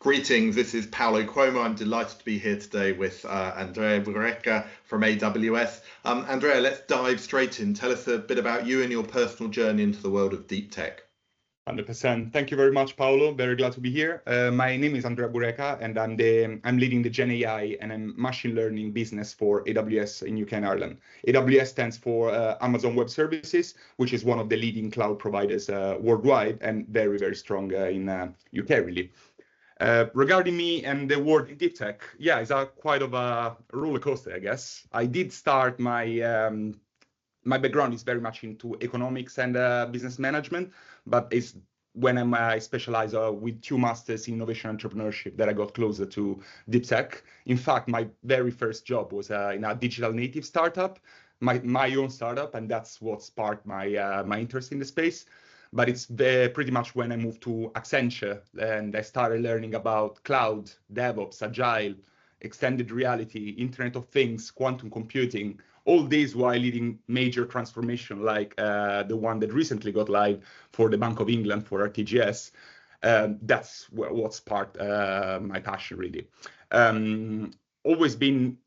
Greetings, this is Paolo Cuomo. I'm delighted to be here today with Andrea Bureca from AWS. Andrea, let's dive straight in. Tell us a bit about you and your personal journey into the world of deep tech. 100%. Thank you very much, Paolo. Very glad to be here. My name is Andrea Bureca, and I'm leading the Gen AI and machine learning business for AWS in UK and Ireland. AWS stands for Amazon Web Services, which is one of the leading cloud providers worldwide and very, very strong in UK, really. Regarding me and the world in deep tech, yeah, it's quite of a roller coaster, I guess. I did start my background is very much into economics and business management, but it's when I specialize with 2 masters in innovation entrepreneurship that I got closer to deep tech. In fact, my very first job was in a digital native startup, my own startup, and that's what sparked my interest in the space. But it's pretty much when I moved to Accenture and I started learning about cloud, DevOps, Agile, extended reality, Internet of Things, quantum computing, all these while leading major transformation like the one that recently got live for the Bank of England for RTGS. That's what sparked my passion, really. Always been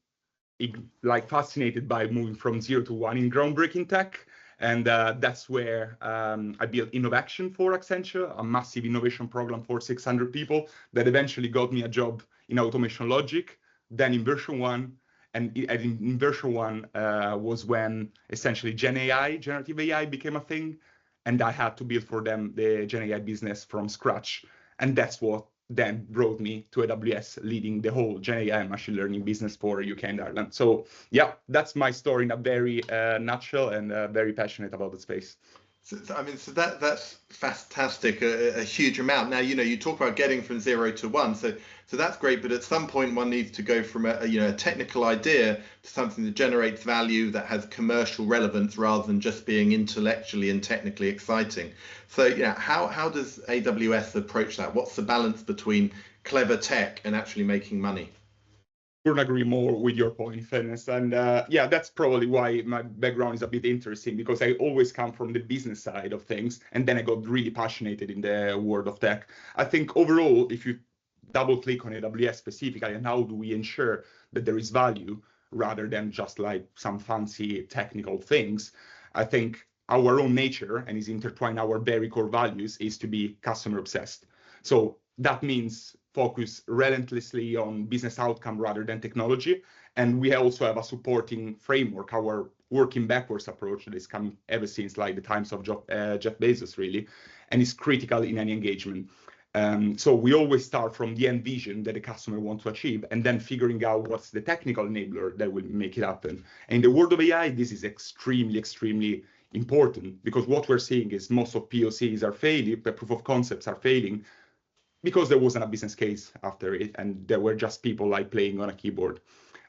fascinated by moving from 0 to 1 in groundbreaking tech. And that's where I built Innovaction for Accenture, a massive innovation program for 600 people that eventually got me a job in Automation Logic, then in version 1. And in version 1 was when essentially Gen AI, generative AI became a thing. And I had to build for them the Gen AI business from scratch. And that's what then brought me to AWS, leading the whole Gen AI and machine learning business for UK and Ireland. So yeah, that's my story in a very nutshell, and very passionate about the space. So that's fantastic, a huge amount. Now, you talk about getting from 0 to 1, so that's great. But at some point, one needs to go from a technical idea to something that generates value, that has commercial relevance, rather than just being intellectually and technically exciting. So, how does AWS approach that? What's the balance between clever tech and actually making money? Couldn't agree more with your point, in fairness. And yeah, that's probably why my background is a bit interesting, because I always come from the business side of things, and then I got really passionate in the world of tech. I think overall, if you double click on AWS specifically, and how do we ensure that there is value rather than just like some fancy technical things, I think our own nature, and is intertwined our very core values, is to be customer obsessed. So that means focus relentlessly on business outcome rather than technology. And we also have a supporting framework, our working backwards approach that is coming ever since like the times of Jeff Bezos, really, and is critical in any engagement. So we always start from the end vision that the customer wants to achieve, and then figuring out what's the technical enabler that will make it happen. And in the world of AI, this is extremely, extremely important, because what we're seeing is most of POCs are failing, the proof of concepts are failing, because there wasn't a business case after it, and there were just people like playing on a keyboard.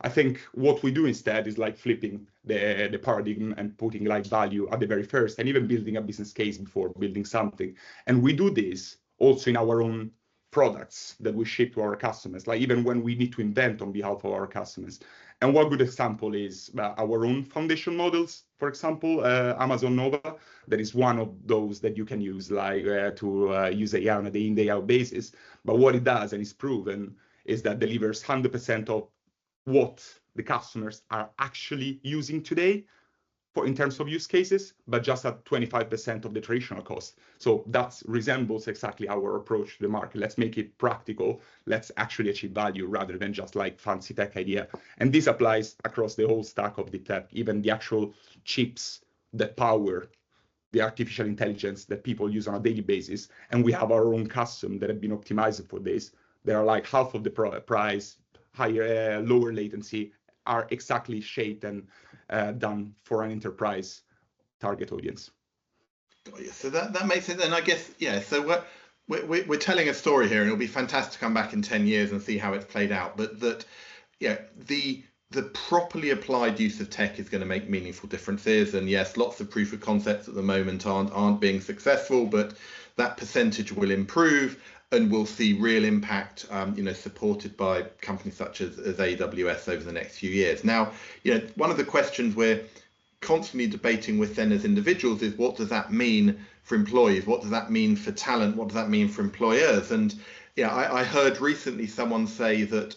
I think what we do instead is like flipping the paradigm and putting like value at the very first, and even building a business case before building something. And we do this also in our own products that we ship to our customers, like even when we need to invent on behalf of our customers. And one good example is our own foundation models. For example, Amazon Nova, that is one of those that you can use like to use AI on a day in, day out basis. But what it does, and is proven, is that delivers 100% of what the customers are actually using today in terms of use cases, but just at 25% of the traditional cost. So that resembles exactly our approach to the market. Let's make it practical. Let's actually achieve value rather than just like fancy tech idea. And this applies across the whole stack of the tech, even the actual chips that power the artificial intelligence that people use on a daily basis. And we have our own custom that have been optimized for this. They are like half of the price, higher, lower latency, are exactly shaped and done for an enterprise target audience. So that makes it. And I guess, so we're telling a story here, and it'll be fantastic to come back in 10 years and see how it's played out. But the properly applied use of tech is going to make meaningful differences. And yes, lots of proof of concepts at the moment aren't being successful, but that percentage will improve, and we'll see real impact, supported by companies such as AWS over the next few years. Now, one of the questions we're constantly debating with then as individuals is, what does that mean for employees? What does that mean for talent? What does that mean for employers? And Yeah, I heard recently someone say that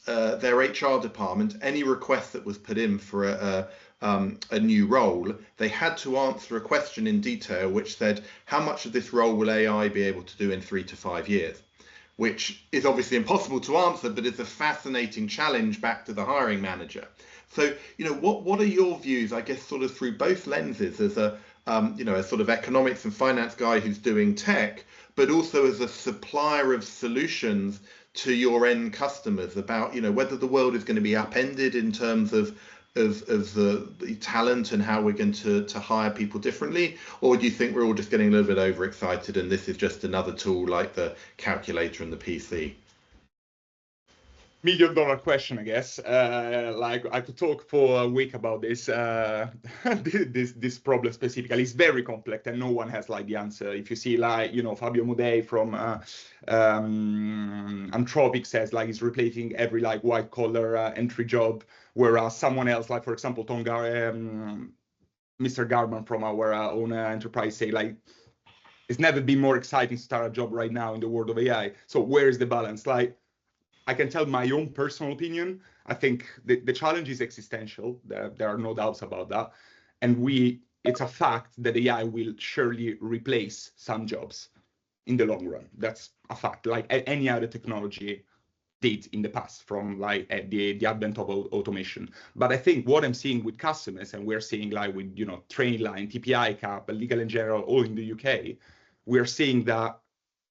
their HR department, any request that was put in for a new role, they had to answer a question in detail which said, how much of this role will AI be able to do in 3 to 5 years? Which is obviously impossible to answer, but it's a fascinating challenge back to the hiring manager. So, what are your views, I guess, sort of through both lenses, as a sort of economics and finance guy who's doing tech, but also as a supplier of solutions to your end customers about, whether the world is going to be upended in terms of the talent and how we're going to hire people differently, or do you think we're all just getting a little bit overexcited and this is just another tool like the calculator and the PC? $1 million question, I guess. Like I could talk for a week about this. This problem specifically is very complex, and no one has like the answer. If you see like Fabio Modei from Anthropic says like he's replacing every like white collar entry job, whereas someone else, like for example Mr. Garman from our own enterprise, say like it's never been more exciting to start a job right now in the world of AI. So where is the balance? Like, I can tell my own personal opinion. I think the challenge is existential. There are no doubts about that. And it's a fact that AI will surely replace some jobs in the long run. That's a fact, like any other technology did in the past, from like the advent of automation. But I think what I'm seeing with customers, and we're seeing like with, Trainline, TPI Cap, Legal & General, all in the UK, we're seeing that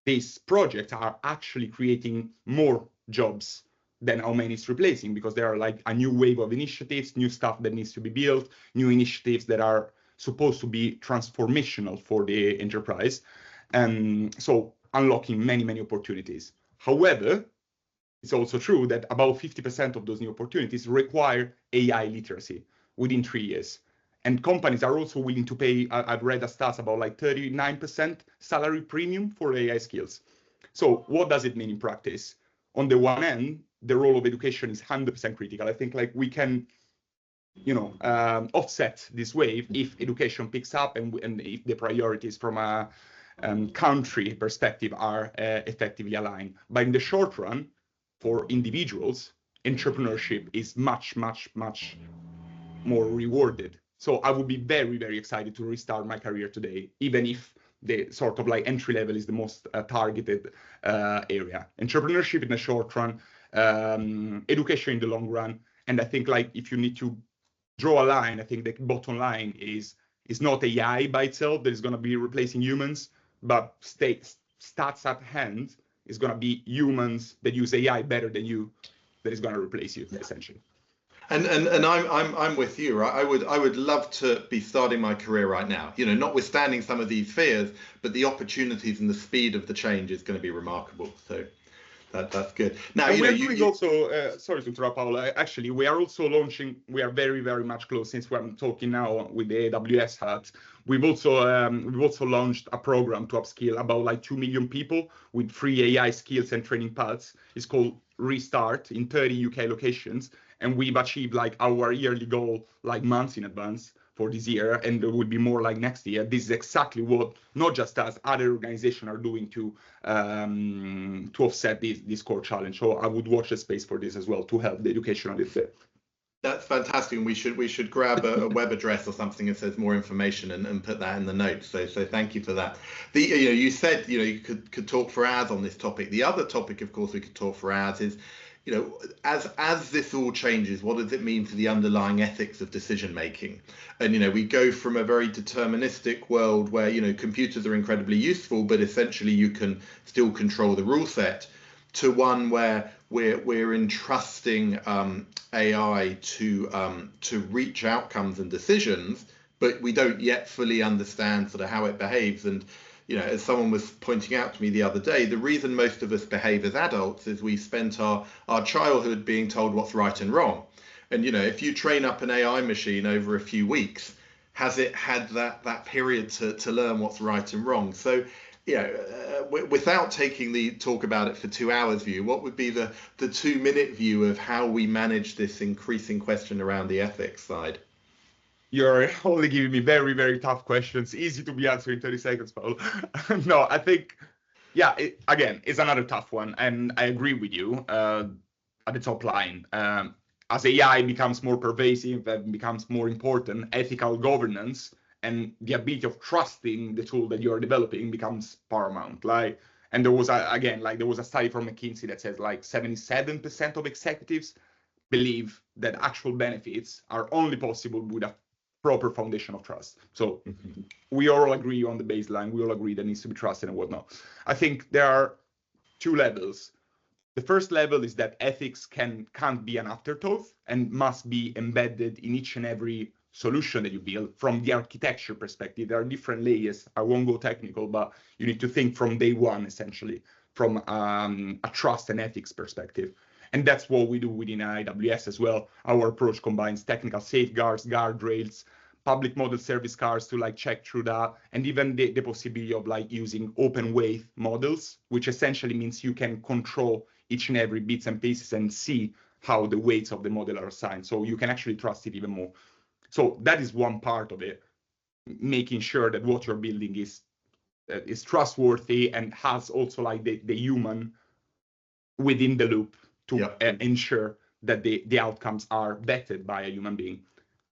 these projects are actually creating more jobs than how many it's replacing, because there are like a new wave of initiatives, new stuff that needs to be built, new initiatives that are supposed to be transformational for the enterprise. And so unlocking many, many opportunities. However, it's also true that about 50% of those new opportunities require AI literacy within 3 years. And companies are also willing to pay, I've read a stats about like 39% salary premium for AI skills. So what does it mean in practice? On the one hand, the role of education is 100% critical. I think like we can, offset this wave if education picks up and if the priorities from a country perspective are effectively aligned. But in the short run, for individuals, entrepreneurship is much, much, much more rewarded. So I would be very, very excited to restart my career today, even if the sort of like entry level is the most targeted area. Entrepreneurship in the short run, education in the long run. And I think like if you need to draw a line, I think the bottom line is not AI by itself that is going to be replacing humans, but stats at hand is going to be humans that use AI better than you that is going to replace you, essentially. And I'm with you, right? I would love to be starting my career right now. Notwithstanding some of these fears, but the opportunities and the speed of the change is going to be remarkable. So that's good. Now, and we're doing also. Sorry to interrupt, Paolo. Actually, we are also launching. We are very, very much close, since we're talking now with the AWS hat. We've also launched a program to upskill about like 2 million people with free AI skills and training paths. It's called Restart in 30 UK locations. And we've achieved like our yearly goal like months in advance for this year, and there will be more like next year. This is exactly what not just us, other organizations are doing to offset this core challenge. So I would watch the space for this as well to help the educational bit. That's fantastic, and we should grab a web address or something that says more information and put that in the notes. So thank you for that. You said you could talk for hours on this topic. The other topic, of course, we could talk for hours is, as this all changes, what does it mean for the underlying ethics of decision making? And we go from a very deterministic world where computers are incredibly useful, but essentially you can still control the rule set, to one where we're entrusting AI to reach outcomes and decisions, but we don't yet fully understand sort of how it behaves. And as someone was pointing out to me the other day, the reason most of us behave as adults is we spent our childhood being told what's right and wrong. And if you train up an AI machine over a few weeks, has it had that period to learn what's right and wrong? So without taking the talk about it for 2 hours view, what would be the 2-minute view of how we manage this increasing question around the ethics side? You're only giving me very, very tough questions, easy to be answered in 30 seconds, Paul. No, I think Yeah, again, it's another tough one, and I agree with you at the top line. As AI becomes more pervasive and becomes more important, ethical governance and the ability of trusting the tool that you're developing becomes paramount. Like, and there was there was a study from McKinsey that says like 77% of executives believe that actual benefits are only possible with a proper foundation of trust. So we all agree on the baseline. We all agree that needs to be trusted and whatnot. I think there are two levels. The first level is that ethics can't be an afterthought and must be embedded in each and every solution that you build. From the architecture perspective, there are different layers. I won't go technical, but you need to think from day one, essentially, from a trust and ethics perspective. And that's what we do within AWS as well. Our approach combines technical safeguards, guardrails, public model service cars to like check through that, and even the possibility of like using open weight models, which essentially means you can control each and every bits and pieces and see how the weights of the model are assigned. So you can actually trust it even more. So that is one part of it, making sure that what you're building is trustworthy and has also like the human within the loop to ensure that the outcomes are vetted by a human being.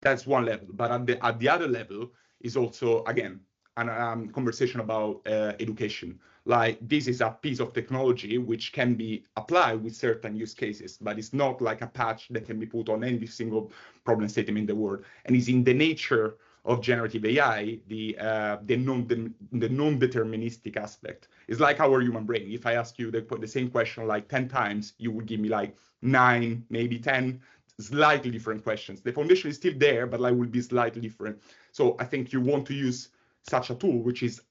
That's one level. But at the other level is also, again, a conversation about education. Like, this is a piece of technology which can be applied with certain use cases, but it's not like a patch that can be put on any single problem statement in the world. And it's in the nature of generative AI, the non-deterministic aspect. It's like our human brain. If I ask you the same question like 10 times, you would give me like 9, maybe 10 slightly different questions. The foundation is still there, but like will be slightly different. So I think you want to use such a tool, which is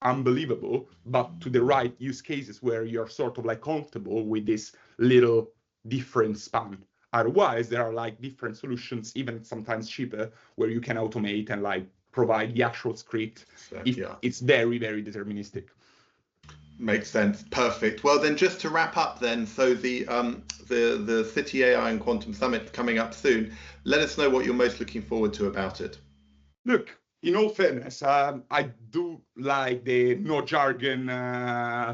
unbelievable, but to the right use cases where you're sort of like comfortable with this little different span. Otherwise, there are like different solutions, even sometimes cheaper, where you can automate and like provide the actual script. It's very, very deterministic. Makes sense. Perfect. Well, then, just to wrap up, then, so the City AI and Quantum Summit coming up soon. Let us know what you're most looking forward to about it. Look, in all fairness, I do like the no jargon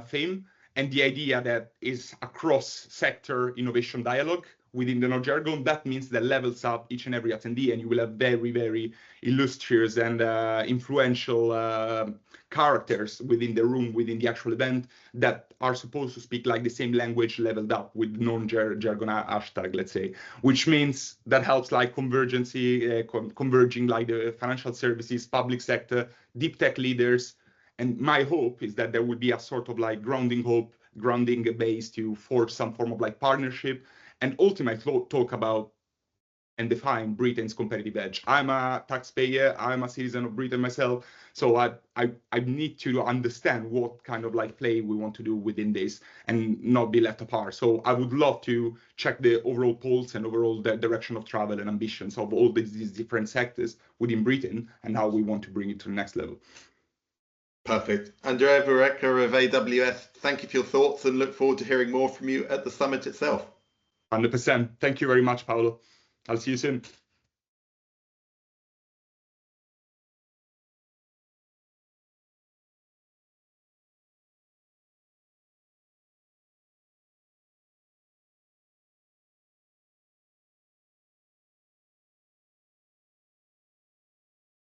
theme and the idea that is a cross-sector innovation dialogue within the no jargon. That means that levels up each and every attendee, and you will have very, very illustrious and influential characters within the room, within the actual event, that are supposed to speak like the same language leveled up with non-jargon hashtag, let's say, which means that helps like convergency, converging like the financial services, public sector, deep tech leaders. And my hope is that there will be a sort of like grounding base to forge some form of like partnership and ultimately talk about and define Britain's competitive edge. I'm a taxpayer, I'm a citizen of Britain myself, so I need to understand what kind of like play we want to do within this and not be left apart. So I would love to check the overall pulse and overall the direction of travel and ambitions of all these different sectors within Britain and how we want to bring it to the next level. Perfect. Andrea Bureca of AWS, thank you for your thoughts and look forward to hearing more from you at the summit itself. 100%. Thank you very much, Paolo. I'll see you soon.